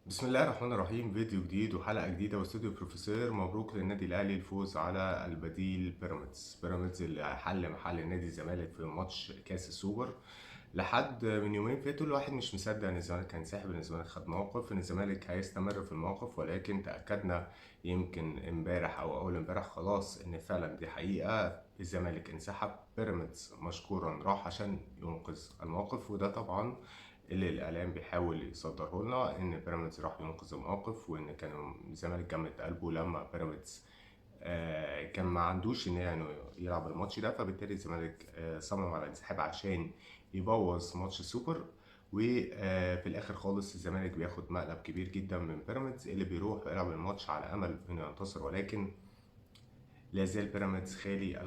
بسم الله الرحمن الرحيم. فيديو جديد وحلقة جديدة واستوديو بروفيسور. مبروك للنادي الأهلي الفوز على البديل بيراميدز اللي حل محل نادي الزمالك في ماتش كأس السوبر. لحد من يومين فاتوا الواحد مش مصدق ان الزمالك هينسحب، ان الزمالك خد موقف، ان الزمالك هيستمر في الموقف، ولكن تأكدنا يمكن امبارح او اول امبارح خلاص ان فعلا دي حقيقة. الزمالك انسحب، بيراميدز مشكورا راح عشان ينقذ الموقف، وده طبعا اللي الاعلام بيحاول يصدره لنا، ان بيراميدز راح ينقذ الموقف، وان كان الزمالك جمد قلبه لما بيراميدز كان ما عندوش ان يعني يلعب الماتش ده، فبالتالي الزمالك صمم على الانسحاب عشان يبوظ ماتش السوبر. وفي الاخر خالص الزمالك بياخد مقلب كبير جدا من بيراميدز اللي بيروح يلعب الماتش على امل انه ينتصر، ولكن لا زال بيراميدز خالي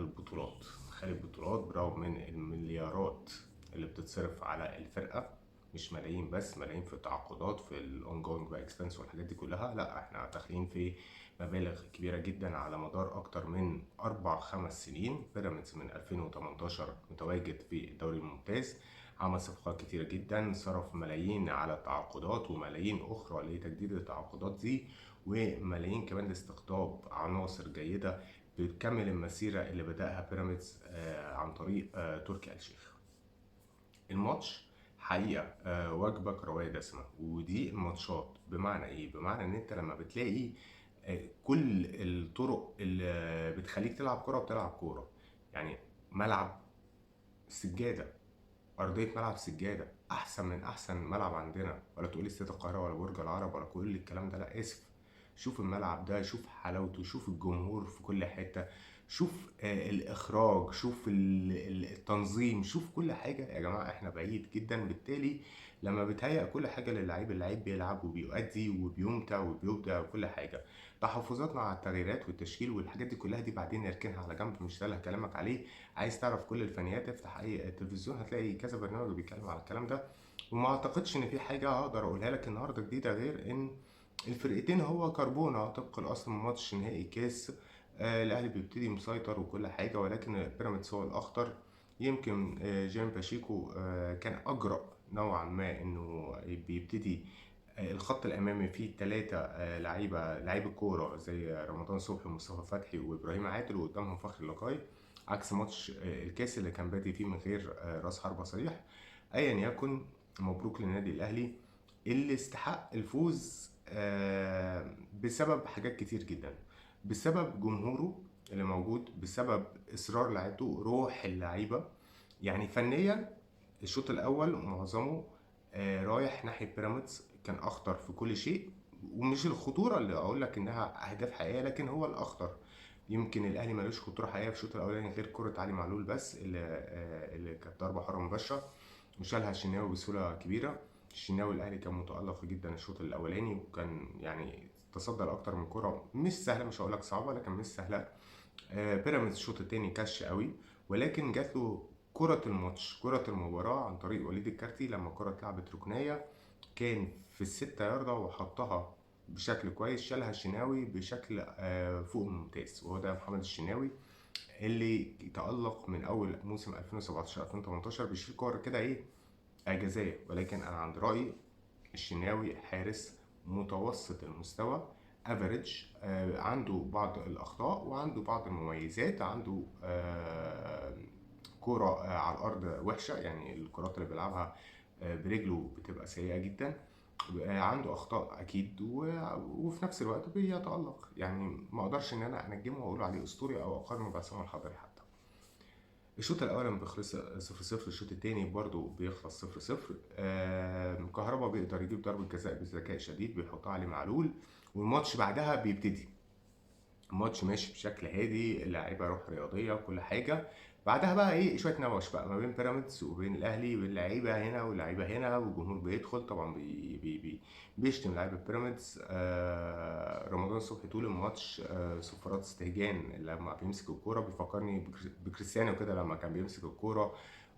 البطولات برغم من المليارات اللي بتتصرف على الفرقه. مش ملايين بس، ملايين في التعاقدات، في الاونجوينج بقى اكسبنس والحاجات دي كلها. لا، احنا داخلين في مبالغ كبيره جدا على مدار اكتر من 4 5 سنين. بيراميدز من 2018 متواجد في الدوري الممتاز، عمل صفقات كتيره جدا، صرف ملايين على تعاقدات وملايين اخرى لتجديد التعاقدات دي، وملايين كمان لاستقطاب عناصر جيده بتكمل المسيرة اللي بدأها بيراميدز عن طريق تركي آل الشيخ. الماتش حقيقة وجبة كروية دسمة، ودي الماتشات بمعنى ايه؟ بمعنى ان انت لما بتلاقي كل الطرق اللي بتخليك تلعب كرة بتلعب كورة. يعني ملعب سجادة، أرضية ملعب سجادة أحسن من أحسن ملعب عندنا، ولا تقولي استاد القاهرة ولا برج العرب ولا كل الكلام ده، لا آسف. شوف الملعب ده، شوف حلاوته، شوف الجمهور في كل حتة، شوف الإخراج، شوف التنظيم، شوف كل حاجة. يا جماعة احنا بعيد جدا، بالتالي لما بتهيأ كل حاجة للعيب، اللعيب بيلعب وبيؤدي وبيمتع وبيبدع وكل حاجة. تحفظاتنا على التغييرات والتشكيل والحاجات دي كلها دي بعدين نركنها على جنب، مش ده اللي هكلمك عليه. عايز تعرف كل الفنيات، افتح اي تلفزيون هتلاقي كذا برنامج بيتكلم على الكلام ده. وما اعتقدش ان في حاجه هقدر اقولها لك النهارده جديده، غير ان الفرقتين هو كربونه طبق الاصل من ماتش نهائي كاس. الاهلي بيبتدي مسيطر وكل حاجه، ولكن بيراميدز هو الاخطر. يمكن جيم باشيكو كان اجرأ نوعا ما انه بيبتدي الخط الامامي فيه 3 لعيبه كوره زي رمضان صبحي ومصطفى فتحي وابراهيم عادل، وقدامهم فخري لقاي، عكس ماتش الكاس اللي كان بادي فيه من غير راس حربة صريح. ايا يكن، مبروك للنادي الاهلي اللي استحق الفوز بسبب حاجات كتير جدا، بسبب جمهوره اللي موجود، بسبب اصرار لعيبته، روح اللعيبه. يعني فنيا الشوط الاول معظمه رايح ناحيه بيراميدز، كان اخطر في كل شيء، ومش الخطوره اللي اقول لك انها اهداف حقيقيه، لكن هو الاخطر. يمكن الاهلي ملوش خطوره حقيقيه في الشوط الاولاني غير كره علي معلول بس، اللي كانت ضربه حره مباشره وشالها الشناوي بسهوله كبيره. الشناوي الاهلي كان متالق جدا الشوط الاولاني، وكان يعني تصدى لاكتر من كره مش سهله، مش هقول لك صعبه لكن مش سهله. بيراميدز الشوط التاني كش قوي، ولكن جات له كرة الماتش، كرة المباراة عن طريق وليد الكارتي، لما الكرة اتلعبت ركنية كان في ال6 ياردة وحطها بشكل كويس، شالها الشناوي بشكل فوق الممتاز، وهو ده محمد الشناوي اللي تألق من أول موسم 2017 2018 بيشيل كور كده إيه إعجازية. ولكن أنا عند رأيي الشناوي حارس متوسط المستوى، افريج، عنده بعض الاخطاء وعنده بعض المميزات، عنده كرة على الارض وحشه، يعني الكرات اللي بيلعبها برجله بتبقى سيئه جدا. عنده اخطاء اكيد وفي نفس الوقت بيتالق، يعني ما اقدرش ان انا انجمه واقول عليه اسطوري او اقارنه بعصام الحضري حتى. الشوط الاول بيخلص 0-0، الشوط التاني برضو بيخلص 0-0. كهربا بيقدر يجيب ضربة جزاء بذكاء شديد بيحطها علي معلول، والماتش بعدها بيبتدي. الماتش ماشي بشكل هادي، اللعيبه روح رياضيه وكل حاجه. بعدها بقى ايه، شويه نوش بقى ما بين بيراميدز وبين الاهلي، واللعيبه هنا واللعيبه هنا، والجمهور بيدخل طبعا بيشتم لعيبه بيراميدز. رمضان صبحي طول الماتش صفارات استهجان لما بيمسك الكوره، بيفكرني بكريستيانو كده لما كان بيمسك الكوره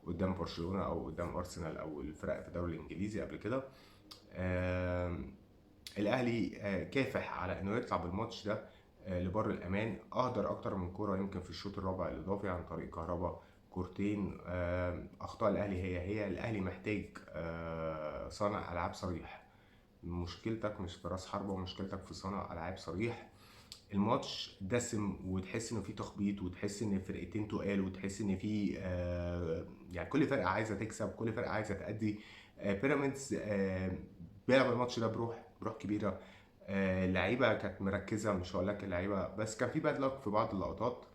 قدام برشلونه او قدام ارسنال او الفرق في الدوري الانجليزي قبل كده. الاهلي كافح على انه يطلع بالماتش ده لبر الامان، اهدر اكتر من كوره يمكن في الشوط الرابع الاضافي عن طريق كهربا، كورتين. اخطاء الاهلي هي الاهلي محتاج صانع العاب صريح، مشكلتك مش في راس حربة، ومشكلتك في صانع العاب صريح. الماتش دسم، وتحس انه في تخبيط، وتحس ان الفرقتين تقال، وتحس ان في يعني كل فرقه عايزه تكسب، كل فرقه عايزه تأدي. بيراميدز بيلعب الماتش ده بروح كبيره. اللعيبه كانت مركزه، مش هقول لك اللعيبه بس، كان في باد لك في بعض اللقطات،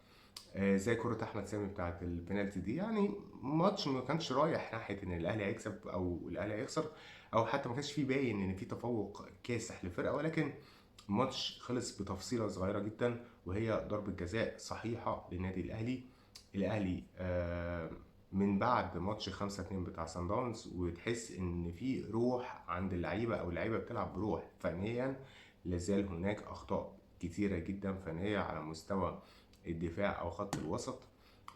زي كرة أحمد سامي بتاعة البنالتي دي. يعني ماتش ما كانش رايح ناحية إن الأهلي هيكسب أو الأهلي هيخسر، أو حتى ما كانش فيه باين إن في تفوق كاسح للفرقة، ولكن الماتش خلص بتفصيلة صغيرة جدا، وهي ضربة جزاء صحيحة للنادي الأهلي. الأهلي من بعد ماتش 5-2 بتاع سان داونز، وتحس إن في روح عند اللعيبة، أو اللعيبة بتلعب بروح. فنيا لازال هناك أخطاء كتيرة جدا فنية على مستوى الدفاع أو خط الوسط،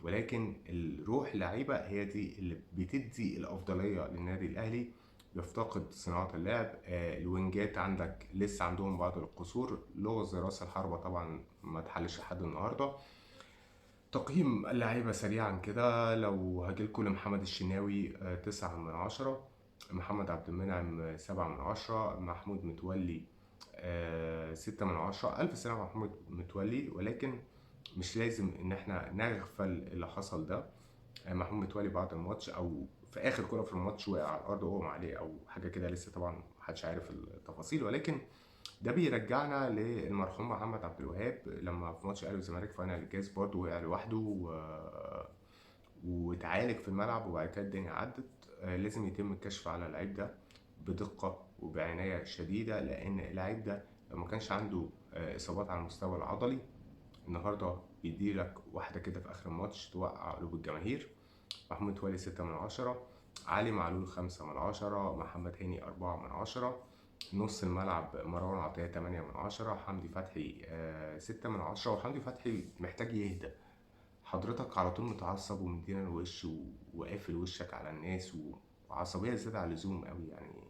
ولكن الروح لعيبة هي دي اللي بتدي الأفضلية للنادي الأهلي. بيفتقد صناعة اللعب. الوينجات عندك لسه عندهم بعض القصور. لغز راس الحربة طبعا ما اتحلش لحد النهارده. تقييم اللعيبة سريعا كده، لو هجيلكوا لمحمد الشناوي 9/10، محمد عبد المنعم 7/10، محمود متولي 6/10. ألف سلامة محمود متولي، ولكن مش لازم إن احنا نغفل اللي حصل ده. محمود متولي بعد الماتش، او في اخر كرة في الماتش، وقع على الارض واغمى عليه او حاجه كده، لسه طبعا محدش عارف التفاصيل، ولكن ده بيرجعنا للمرحوم محمد عبد الوهاب، لما في ماتش الاهلي والزمالك فاينل الكاس برضه وقع لوحده واتعالج في الملعب، وبعد كده الدنيا عدت. لازم يتم الكشف على اللعيب ده بدقه وبعنايه شديده، لان اللعيب ده لو ما كانش عنده اصابات على المستوى العضلي، النهارده بيديلك واحده كده في اخر الماتش توقع قلوب الجماهير. محمود متولي 6/10، علي معلول 5/10، محمد هاني 4/10. نص الملعب مروان عطية 8/10، حمدي فتحي 6/10. وحمدي فتحي محتاج يهدى. حضرتك على طول متعصب ومدينا الوش وقافل وشك على الناس، وعصبية زيادة عن اللزوم قوي يعني.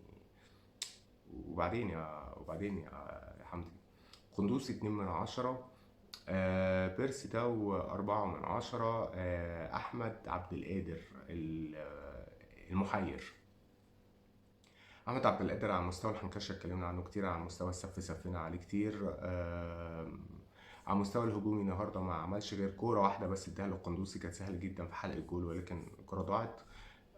وبعدين يا حمدي. قندوسي 2/10، بيرسي تاو 4/10، أحمد عبد القادر المحير. أحمد عبد القادر على مستوى الحنكشة اتكلمنا عنه كتير، على مستوى السف سفينا عليه كتير. على المستوى الهجومي النهارده ما عملش غير كورة واحدة بس اداها للقندوسي، كانت سهل جدا في حلق الجول، ولكن الكورة ضاعت.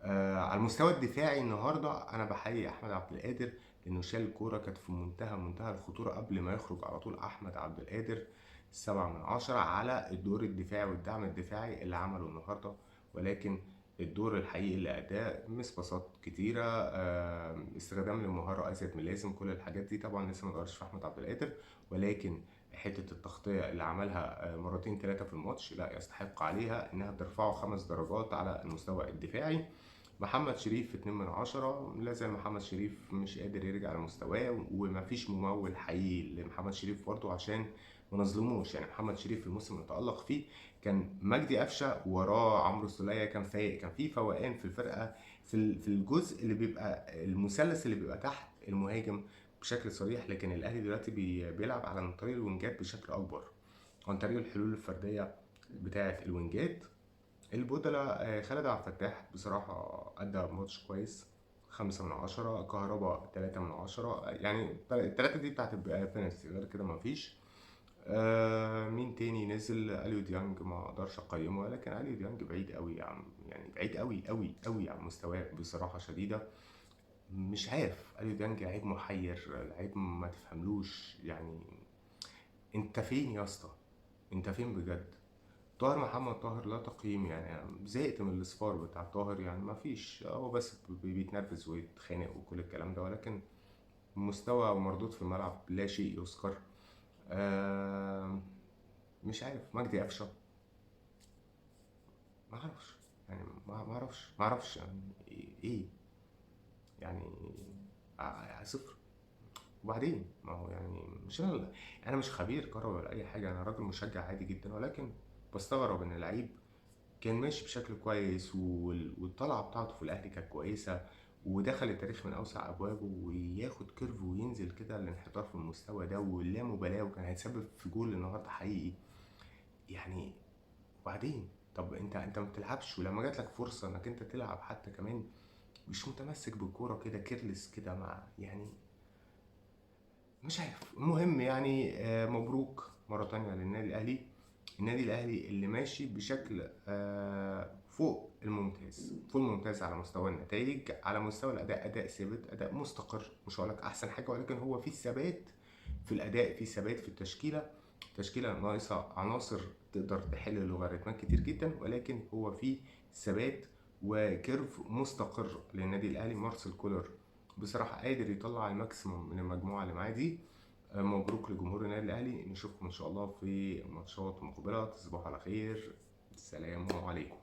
على المستوى الدفاعي النهارده انا بحيي احمد عبد القادر، لانه شال الكوره كانت في منتهى الخطوره قبل ما يخرج على طول. احمد عبد القادر 7/10 على الدور الدفاعي والدعم الدفاعي اللي عمله النهارده، ولكن الدور الحقيقي اللي اداه مس باصات كتيره، استخدام للمهاره ازيد من اللازم. كل الحاجات دي طبعا لسه ما اتغيرش في احمد عبد القادر، ولكن حته التغطيه اللي عملها مرتين ثلاثه في الماتش لا يستحق عليها انها ترفعه 5 درجات على المستوى الدفاعي. محمد شريف 2/10، لا زال محمد شريف مش قادر يرجع لمستواه، ومفيش ممول حقيقي لمحمد شريف برضه عشان ما نظلموش. يعني محمد شريف في الموسم اللي تألق فيه كان مجدي قفشه وراه عمرو السولية، كان فايق، كان في فوقان في الفرقه، في الجزء اللي بيبقى المثلث اللي بيبقى تحت المهاجم بشكل صريح. لكن الاهلي دلوقتي بيلعب على طريق الوينجات بشكل اكبر، عن طريق الحلول الفرديه بتاعه الوينجات. البودلة خالد عبد الفتاح بصراحة أدى ماتش كويس 5/10. كهربا 3/10، يعني التلاتة دي بتاعت البينالتي، غير كده مفيش. مين تاني نزل؟ أليو ديانج ما أقدرش أقيمه، ولكن أليو ديانج بعيد قوي عن، يعني بعيد قوي قوي قوي عن مستواه بصراحة شديدة. مش عارف، أليو ديانج لعيب محير، لعيب ما تفهملوش يعني. انت فين يا اسطى؟ انت فين بجد؟ طاهر محمد طاهر لا تقييم، يعني زهقت من الاصفار بتاع طاهر، يعني ما فيش، هو بس بيتنرفز ويتخانق وكل الكلام ده، ولكن مستوى مردود في الملعب لا شيء يذكر. آه مش عارف، مجدي قفشه ما اعرفش، يعني ما اعرفش يعني ايه يعني. صفر. وبعدين ما هو يعني مش انا مش خبير كروي ولا اي حاجه، انا راجل مشجع عادي جدا، ولكن بستغرب ان لعيب كان ماشي بشكل كويس، والطلعة بتاعته في الأهلي كانت كويسة، ودخل التاريخ من أوسع أبوابه، وياخد كيرف وينزل كده الانحدار في المستوى ده واللا مبالاة، وكان هيتسبب في جول النهاردة حقيقي يعني. وبعدين طب انت ما بتلعبش، ولما جات لك فرصة انك انت تلعب حتى كمان مش متمسك بالكورة كده، كيرلس كده، مع يعني مش عارف، المهم يعني مبروك مرة تانية للنادي الأهلي. النادي الأهلي اللي ماشي بشكل فوق الممتاز، فوق الممتاز على مستوى النتائج، على مستوى الأداء، أداء ثابت، أداء مستقر. مش هقول لك أحسن حاجة، ولكن هو في ثبات في الأداء، في ثبات في التشكيلة. تشكيلة ناقصة عناصر تقدر تحل لوغاريتمات كتير جدا، ولكن هو في ثبات وكيرف مستقر للنادي الأهلي. مارسيل كولر بصراحة قادر يطلع الماكسيموم من المجموعة اللي معاه دي. مبروك لجمهور النادي الأهلي، نشوفكم إن شاء الله في ماتشات مقبلة. تصبحوا على خير، السلام عليكم.